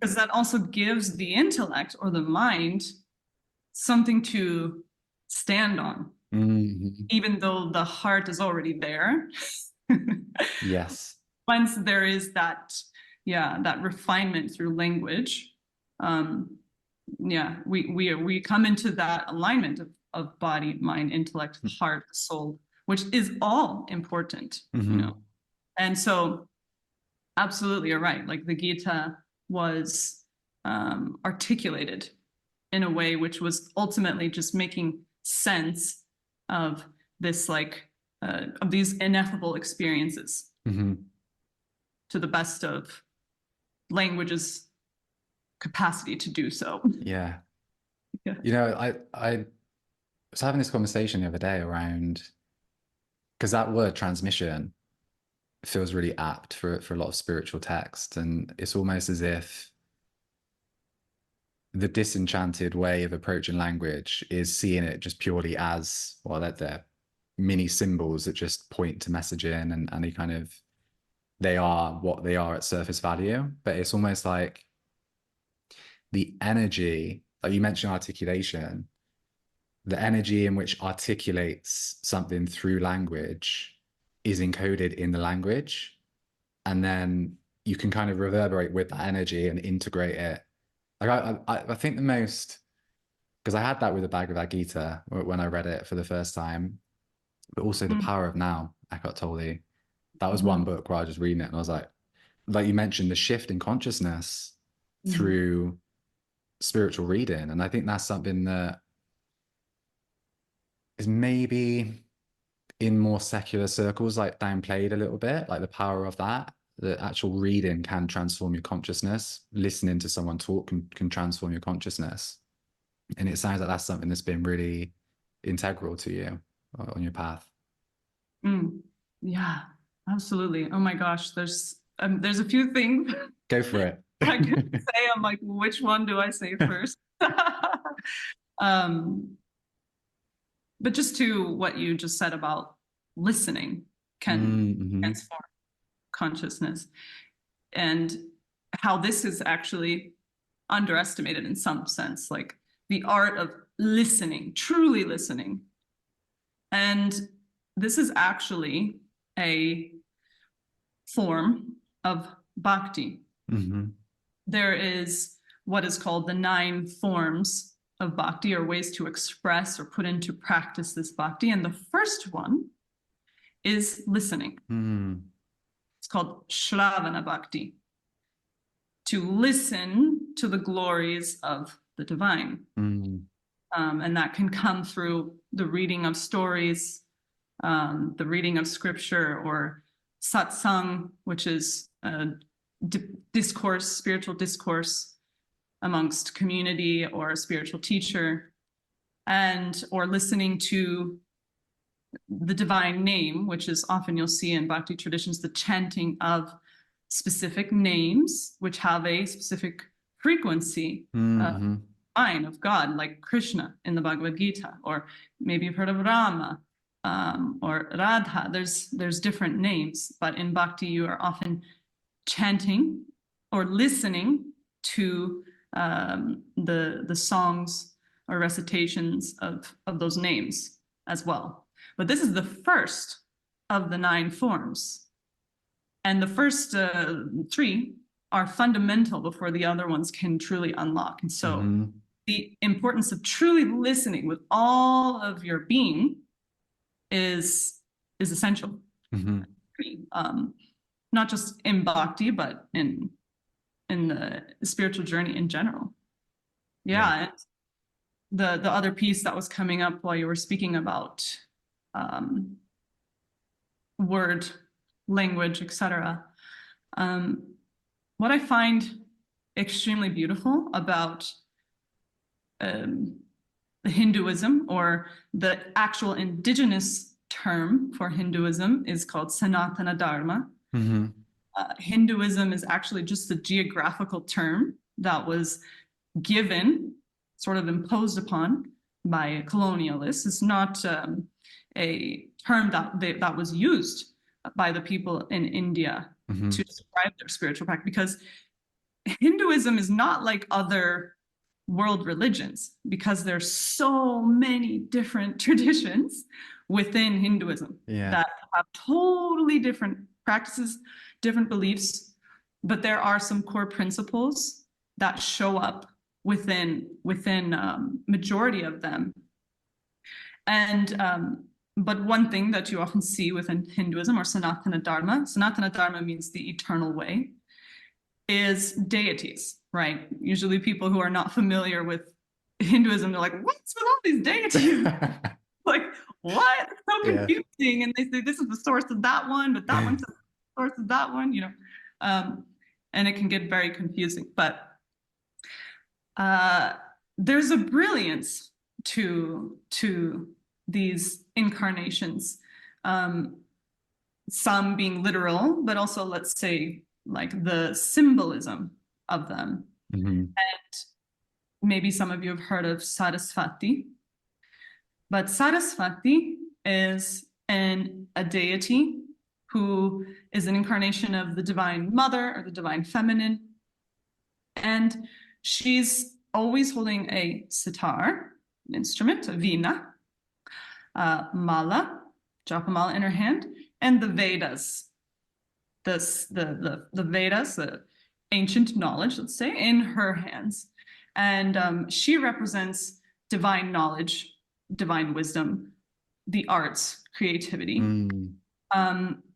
because that also gives the intellect or the mind something to stand on, even though the heart is already there. Yes. Once there is that, yeah, that refinement through language, yeah, we come into that alignment of body, mind, intellect, heart, soul, which is all important, And so, absolutely, you're right. Like the Gita was articulated in a way which was ultimately just making sense of this, of these ineffable experiences to the best of language's capacity to do so. Yeah. Yeah. You know, I was having this conversation the other day around, because that word transmission feels really apt for a lot of spiritual text, and it's almost as if the disenchanted way of approaching language is seeing it just purely as, well, that they're mini symbols that just point to messaging, and they kind of, they are what they are at surface value. But it's almost like the energy, like you mentioned articulation, the energy in which articulates something through language is encoded in the language. And then you can kind of reverberate with that energy and integrate it. Like I think the most, because I had that with the Bhagavad Gita when I read it for the first time, but also The Power of Now, Eckhart Tolle. That was one book where I was just reading it and I was like you mentioned, the shift in consciousness through spiritual reading. And I think that's something that is maybe in more secular circles like downplayed a little bit, like the power of that. The actual reading can transform your consciousness. Listening to someone talk can transform your consciousness. And it sounds like that's something that's been really integral to you on your path. Yeah, absolutely. Oh my gosh, there's a few things Go for it. I could say. I'm like, which one do I say first? But just to what you just said about listening can transform consciousness, and how this is actually underestimated in some sense, like the art of listening, truly listening. And this is actually a form of bhakti. There is what is called the 9 forms of bhakti, or ways to express or put into practice this bhakti. And the first one is listening. It's called Shravana Bhakti, to listen to the glories of the divine. And that can come through the reading of stories, the reading of scripture, or satsang, which is discourse, spiritual discourse amongst community or a spiritual teacher, or listening to the divine name, which is often, you'll see in bhakti traditions, the chanting of specific names which have a specific frequency of God, like Krishna in the Bhagavad Gita, or maybe you've heard of Rama, or Radha. There's different names, but in bhakti you are often chanting or listening to the songs or recitations of those names as well. But this is the first of the 9 forms. And the first 3 are fundamental before the other ones can truly unlock. And so the importance of truly listening with all of your being is essential. Not just in bhakti, but in the spiritual journey in general. Yeah. And the other piece that was coming up while you were speaking about word, language, etc. What I find extremely beautiful about Hinduism, or the actual indigenous term for Hinduism, is called Sanatana Dharma. Hinduism is actually just a geographical term that was given, sort of imposed upon by colonialists. It's not a term that was used by the people in India to describe their spiritual practice, because Hinduism is not like other world religions, because there's so many different traditions within Hinduism that have totally different practices, different beliefs, but there are some core principles that show up within majority of them. And but one thing that you often see within Hinduism, or Sanatana Dharma means the eternal way, is deities, right? Usually people who are not familiar with Hinduism, they're like, what's with all these deities? Like, what? It's so confusing. And they say, this is the source of that one, but that one's the source of that one, you know? And it can get very confusing. But there's a brilliance to these incarnations, some being literal, but also, let's say, like the symbolism of them. And maybe some of you have heard of Saraswati, but Saraswati is a deity who is an incarnation of the divine mother, or the divine feminine. And she's always holding a sitar, an instrument, a veena, mala, japamala in her hand, and the Vedas. The Vedas, the ancient knowledge, let's say, in her hands. And she represents divine knowledge, divine wisdom, the arts, creativity,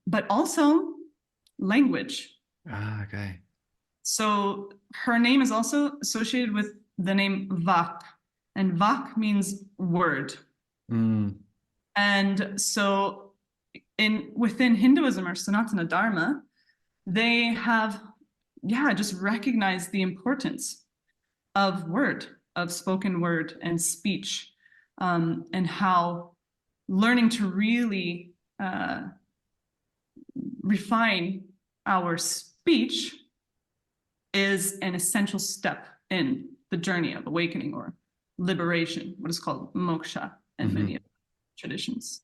but also language. Okay. So her name is also associated with the name Vak, and Vak means word. And so within Hinduism, or Sanatana Dharma, they have, just recognized the importance of word, of spoken word and speech, and how learning to really refine our speech is an essential step in the journey of awakening or liberation, what is called moksha in many of the traditions.